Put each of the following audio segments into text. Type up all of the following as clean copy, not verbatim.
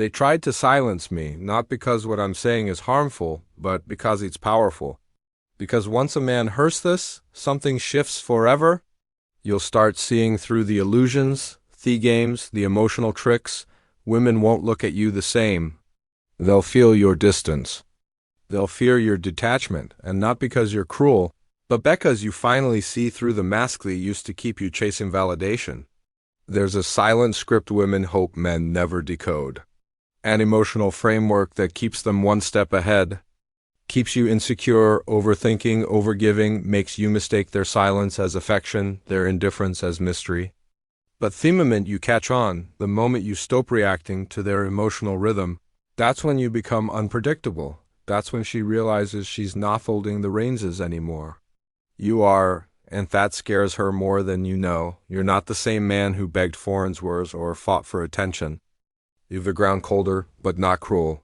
They tried to silence me, not because what I'm saying is harmful, but because it's powerful. Because once a man hears this, something shifts forever. You'll start seeing through the illusions, the games, the emotional tricks. Women won't look at you the same. They'll feel your distance. They'll fear your detachment, and not because you're cruel, but because you finally see through the mask that used to keep you chasing validation. There's a silent script women hope men never decode. An emotional framework that keeps them one step ahead, keeps you insecure, overthinking, overgiving, makes you mistake their silence as affection, their indifference as mystery. But the moment you catch on, the moment you stop reacting to their emotional rhythm, that's when you become unpredictable. That's when she realizes she's not holding the reins anymore. You are, and that scares her more than you know. You're not the same man who begged foreigners or fought for attention. You've ground colder, but not cruel.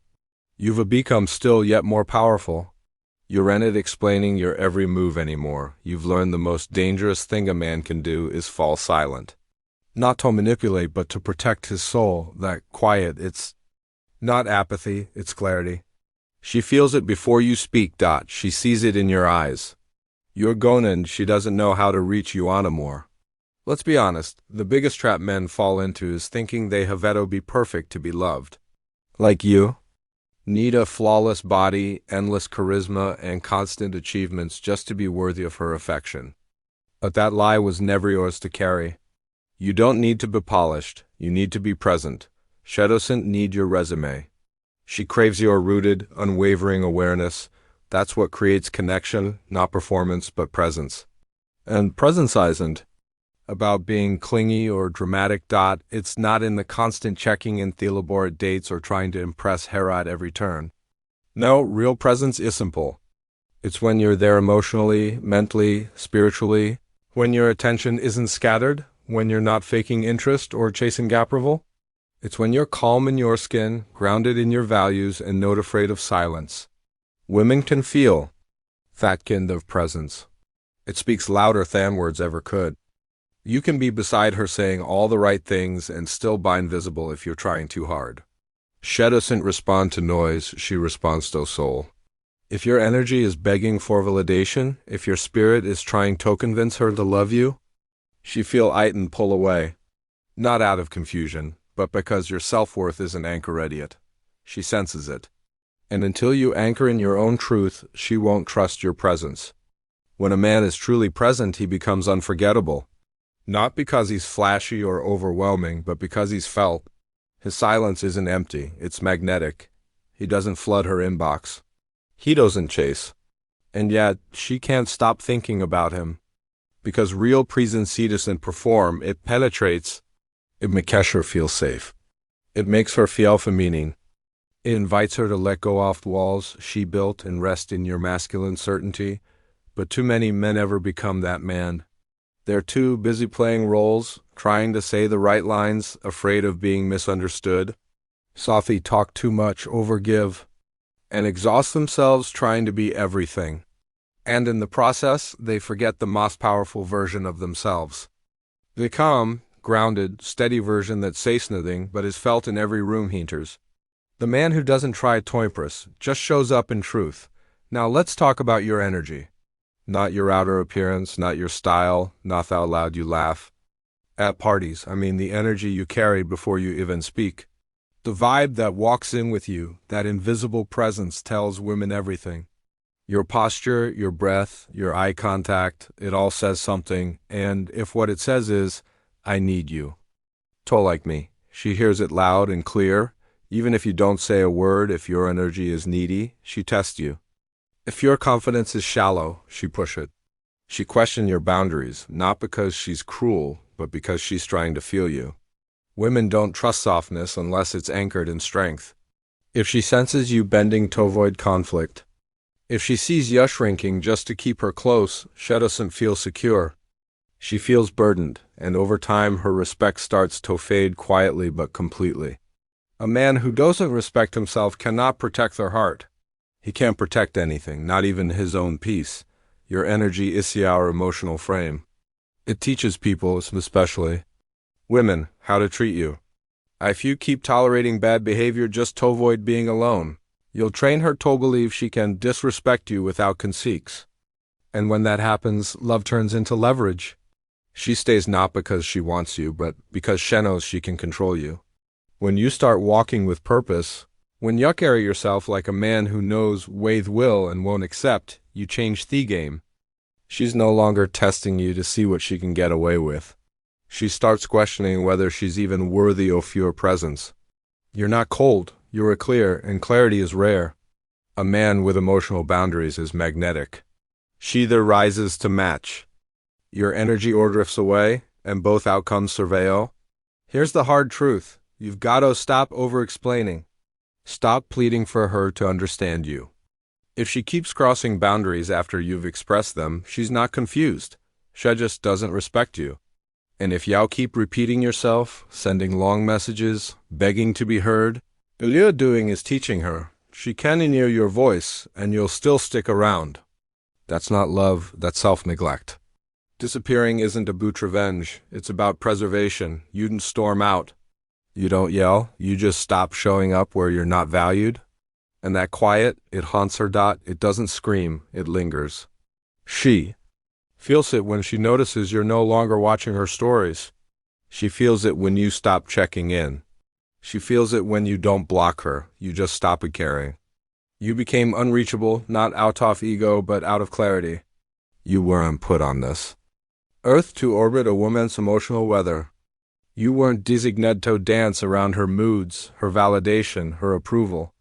You've become still yet more powerful. You aren't explaining your every move anymore. You've learned the most dangerous thing a man can do is fall silent. Not to manipulate, but to protect his soul, that quiet. It's not apathy, it's clarity. She feels it before you speak. She sees it in your eyes. You're gone and she doesn't know how to reach you anymore. Let's be honest, the biggest trap men fall into is thinking they have to be perfect to be loved. Like you. Need a flawless body, endless charisma, and constant achievements just to be worthy of her affection. But that lie was never yours to carry. You don't need to be polished, you need to be present. She doesn't need your resume. She craves your rooted, unwavering awareness. That's what creates connection, not performance, but presence. And presence isn't about being clingy or dramatic. It's not in the constant checking in the elaborate dates or trying to impress her at every turn. No, real presence is simple. It's when you're there emotionally, mentally, spiritually, when your attention isn't scattered, when you're not faking interest or chasing approval. It's when you're calm in your skin, grounded in your values, and not afraid of silence. Women can feel that kind of presence. It speaks louder than words ever could. You can be beside her saying all the right things and still be invisible if you're trying too hard. She doesn't respond to noise, she responds to soul. If your energy is begging for validation, if your spirit is trying to convince her to love you, she feel it and pull away. Not out of confusion, but because your self-worth isn't anchored yet. She senses it. And until you anchor in your own truth, she won't trust your presence. When a man is truly present, he becomes unforgettable. Not because he's flashy or overwhelming, but because he's felt. His silence isn't empty, it's magnetic. He doesn't flood her inbox. He doesn't chase. And yet, she can't stop thinking about him. Because real presence doesn't perform, it penetrates. It makes her feel safe. It makes her feel for meaning. It invites her to let go off the walls she built and rest in your masculine certainty. But too many men ever become that man. They're too busy playing roles, trying to say the right lines, afraid of being misunderstood. Softly talk too much, overgive, and exhaust themselves trying to be everything. And in the process, they forget the most powerful version of themselves. The calm, grounded, steady version that says nothing but is felt in every room he enters. The man who doesn't try to impress, just shows up in truth. Now let's talk about your energy. Not your outer appearance, not your style, not how loud you laugh. At parties, the energy you carry before you even speak. The vibe that walks in with you, that invisible presence tells women everything. Your posture, your breath, your eye contact, it all says something, and if what it says is, I need you. Tall like me. She hears it loud and clear. Even if you don't say a word, if your energy is needy, she tests you. If your confidence is shallow, she push it. She questions your boundaries, not because she's cruel, but because she's trying to feel you. Women don't trust softness unless it's anchored in strength. If she senses you bending to avoid conflict, if she sees you shrinking just to keep her close, she doesn't feel secure. She feels burdened, and over time her respect starts to fade quietly but completely. A man who doesn't respect himself cannot protect their heart. He can't protect anything, not even his own peace. Your energy is our emotional frame. It teaches people, especially women, how to treat you. If you keep tolerating bad behavior just to avoid being alone, you'll train her to believe she can disrespect you without consequence. And when that happens, love turns into leverage. She stays not because she wants you, but because she knows she can control you. When you start walking with purpose, when you carry yourself like a man who knows with will and won't accept, you change the game. She's no longer testing you to see what she can get away with. She starts questioning whether she's even worthy of your presence. You're not cold, you're clear, and clarity is rare. A man with emotional boundaries is magnetic. She either rises to match. Your energy or drifts away, and both outcomes surveil. Here's the hard truth. You've got to stop over-explaining. Stop pleading for her to understand you. If she keeps crossing boundaries after you've expressed them, she's not confused. She just doesn't respect you. And if y'all keep repeating yourself, sending long messages, begging to be heard, all you're doing is teaching her. She can hear your voice, and you'll still stick around. That's not love, that's self-neglect. Disappearing isn't about revenge, it's about preservation. You don't storm out. You don't yell, you just stop showing up where you're not valued. And that quiet, it haunts her. It doesn't scream, it lingers. She feels it when she notices you're no longer watching her stories. She feels it when you stop checking in. She feels it when you don't block her, you just stop caring. You became unreachable, not out of ego, but out of clarity. You weren't put on this earth to orbit a woman's emotional weather. You weren't designated to dance around her moods, her validation, her approval.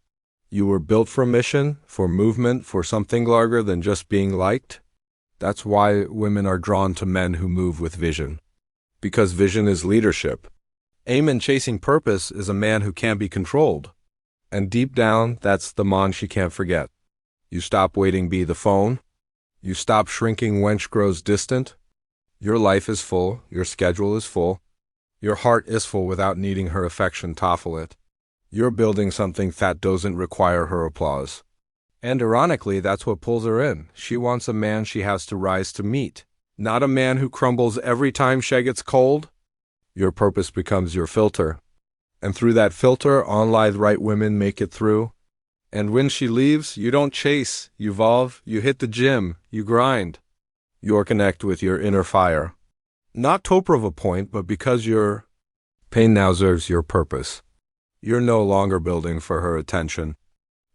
You were built for mission, for movement, for something larger than just being liked. That's why women are drawn to men who move with vision. Because vision is leadership. Aim and chasing purpose is a man who can't be controlled. And deep down, that's the man she can't forget. You stop waiting be the phone. You stop shrinking when she grows distant. Your life is full, your schedule is full. Your heart is full without needing her affection to fill it. You're building something that doesn't require her applause. And ironically, that's what pulls her in. She wants a man she has to rise to meet. Not a man who crumbles every time she gets cold. Your purpose becomes your filter. And through that filter, only the right women make it through. And when she leaves, you don't chase, you evolve, you hit the gym, you grind. You connect with your inner fire. Not to prove a point, but because your pain now serves your purpose. You're no longer building for her attention.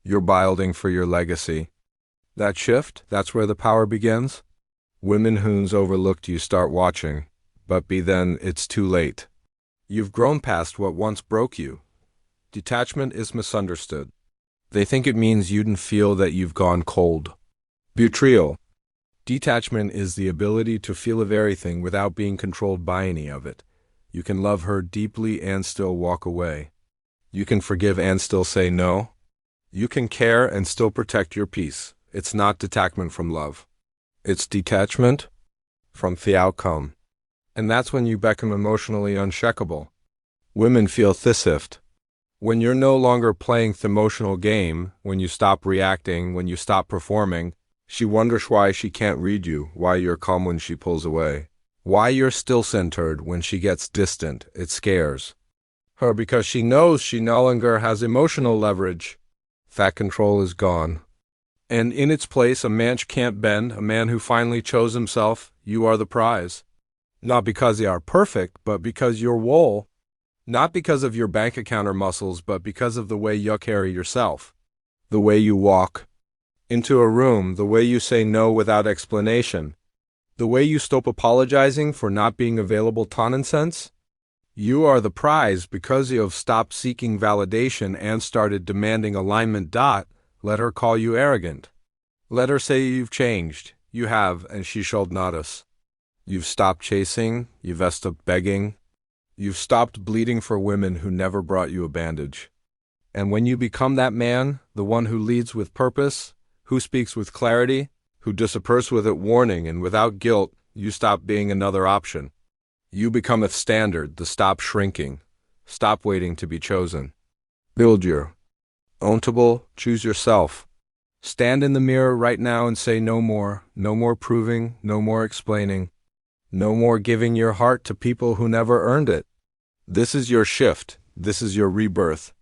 You're building for your legacy. That shift, that's where the power begins. Women who's overlooked you start watching, but then it's too late. You've grown past what once broke you. Detachment is misunderstood. They think it means you didn't feel that you've gone cold. Betrayal. Detachment is the ability to feel of everything without being controlled by any of it. You can love her deeply and still walk away. You can forgive and still say no. You can care and still protect your peace. It's not detachment from love. It's detachment from the outcome. And that's when you become emotionally unshakable. Women feel this shift. When you're no longer playing the emotional game, when you stop reacting, when you stop performing, she wonders why she can't read you, why you're calm when she pulls away, why you're still centered when she gets distant. It scares her because she knows she no longer has emotional leverage. That control is gone. And in its place, a man can't bend, a man who finally chose himself. You are the prize. Not because they are perfect, but because you're whole. Not because of your bank account or muscles, but because of the way you carry yourself. The way you walk into a room, the way you say no without explanation, the way you stop apologizing for not being available to nonsense. You are the prize because you have stopped seeking validation and started demanding alignment. Let her call you arrogant. Let her say you've changed. You have, and she shall notice. You've stopped chasing, you've stopped begging, you've stopped bleeding for women who never brought you a bandage. And when you become that man, the one who leads with purpose, who speaks with clarity, who disappears with it warning and without guilt, you stop being another option. You become a standard, the stop shrinking, stop waiting to be chosen. Build your ownable, choose yourself. Stand in the mirror right now and say no more proving, no more explaining, no more giving your heart to people who never earned it. This is your shift. This is your rebirth.